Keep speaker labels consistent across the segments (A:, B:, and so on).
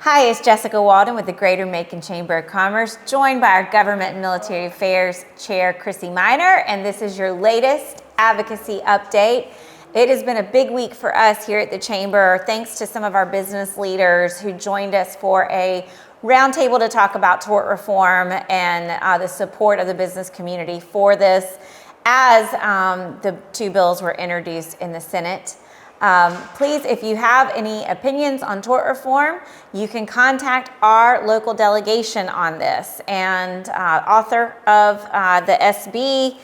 A: Hi, it's Jessica Walden with the Greater Macon Chamber of Commerce, joined by our Government and Military Affairs Chair, Chrissy Miner, and this is your latest advocacy update. It has been a big week for us here at the Chamber, thanks to some of our business leaders who joined us for a roundtable to talk about tort reform and the support of the business community for this as the two bills were introduced in the Senate. Please, if you have any opinions on tort reform, you can contact our local delegation on this. And author of the SB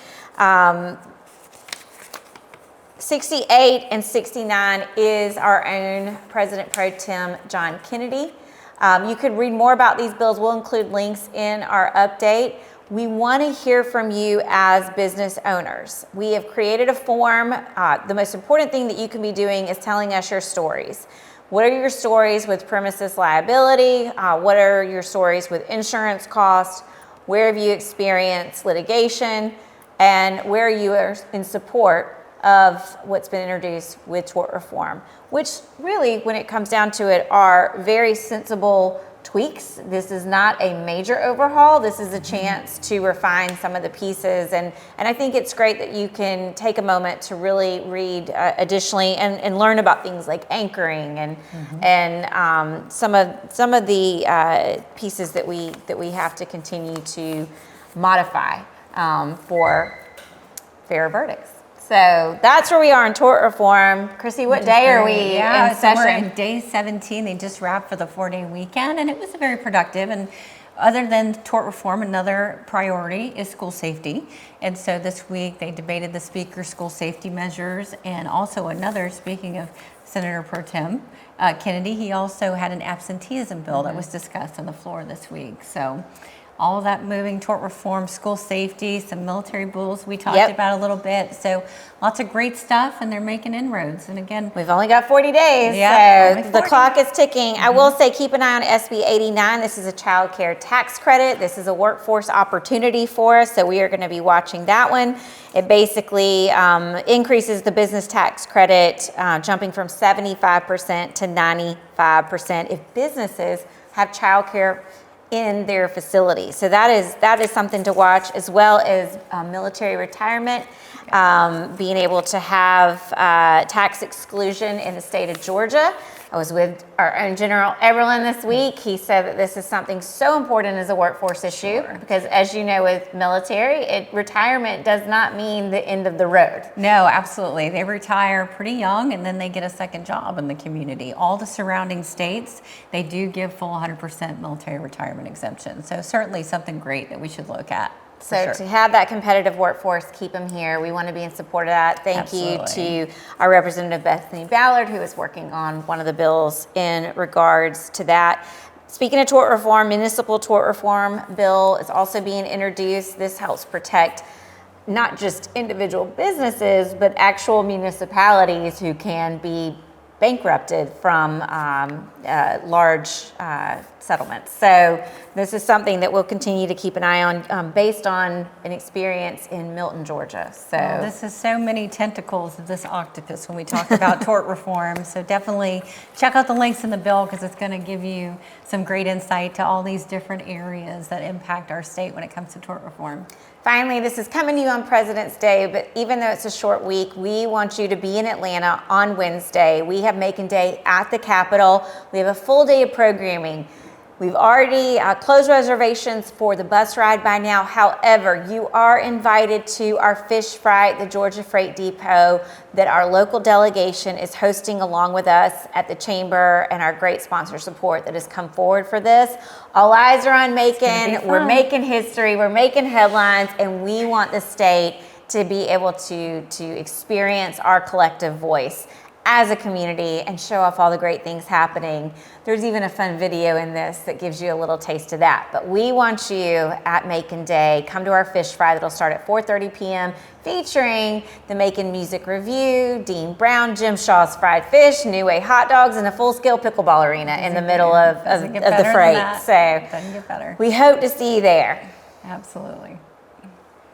A: 68 and 69 is our own President Pro Tem John Kennedy. You could read more about these bills. We'll include links in our update. We want to hear from you as business owners. We have created a form. The most important thing that you can be doing is telling us your stories. What are your stories with premises liability? What are your stories with insurance costs? Where have you experienced litigation? And where are you in support of what's been introduced with tort reform, which really, when it comes down to it, are very sensible tweaks. This is not a major overhaul. This is a chance to refine some of the pieces. And I think it's great that you can take a moment to really read additionally and learn about things like anchoring and some of the pieces that we have to continue to modify for fairer verdicts. So that's where we are in tort reform. Chrissy, what day are we in session?
B: We're in day 17. They just wrapped for the 4-day weekend, and it was very productive. And other than tort reform, another priority is school safety. And so this week they debated the Speaker's school safety measures, and also another, speaking of Senator Pro Tem Kennedy, he also had an absenteeism bill that was discussed on the floor this week. So all of that moving, tort reform, school safety, some military bills we talked about a little bit. So lots of great stuff, and they're making inroads. And again,
A: we've only got 40 days, so the clock is ticking. I will say keep an eye on SB 89. This is a child care tax credit. This is a workforce opportunity for us, so we are going to be watching that one. It basically increases the business tax credit, jumping from 75% to 95% if businesses have child care in their facility. So that is something to watch, as well as military retirement, being able to have tax exclusion in the state of Georgia. I was with our own General Eberlin this week. He said that this is something so important as a workforce issue because, as you know, with military, retirement does not mean the end of the road.
B: No, absolutely. They retire pretty young and then they get a second job in the community. All the surrounding states, they do give full 100% military retirement exemption. So certainly something great that we should look at.
A: So to have that competitive workforce, keep them here. We want to be in support of that. Thank you to our Representative Bethany Ballard, who is working on one of the bills in regards to that. Speaking of tort reform, municipal tort reform bill is also being introduced. This helps protect not just individual businesses, but actual municipalities who can be bankrupted from large settlements. So this is something that we'll continue to keep an eye on based on an experience in Milton, Georgia. So
B: this is so many tentacles of this octopus when we talk about tort reform. So definitely check out the links in the bill because it's going to give you some great insight to all these different areas that impact our state when it comes to tort reform.
A: Finally, this is coming to you on President's Day, but even though it's a short week, we want you to be in Atlanta on Wednesday. We have Macon Day at the Capitol. We have a full day of programming. We've already closed reservations for the bus ride by now. However, you are invited to our fish fry at the Georgia Freight Depot that our local delegation is hosting along with us at the Chamber and our great sponsor support that has come forward for this. All eyes are on Macon. We're making history. We're making headlines, and we want the state to be able to experience our collective voice as a community and show off all the great things happening. There's even a fun video in this that gives you a little taste of that. But we want you at Macon Day. Come to our fish fry that'll start at 4:30 p.m. featuring the Macon Music Review, Dean Brown, Jim Shaw's Fried Fish, New Way Hot Dogs, and a full-scale pickleball arena in the middle of the freight. So
B: doesn't get better.
A: We hope to see you there.
B: Absolutely.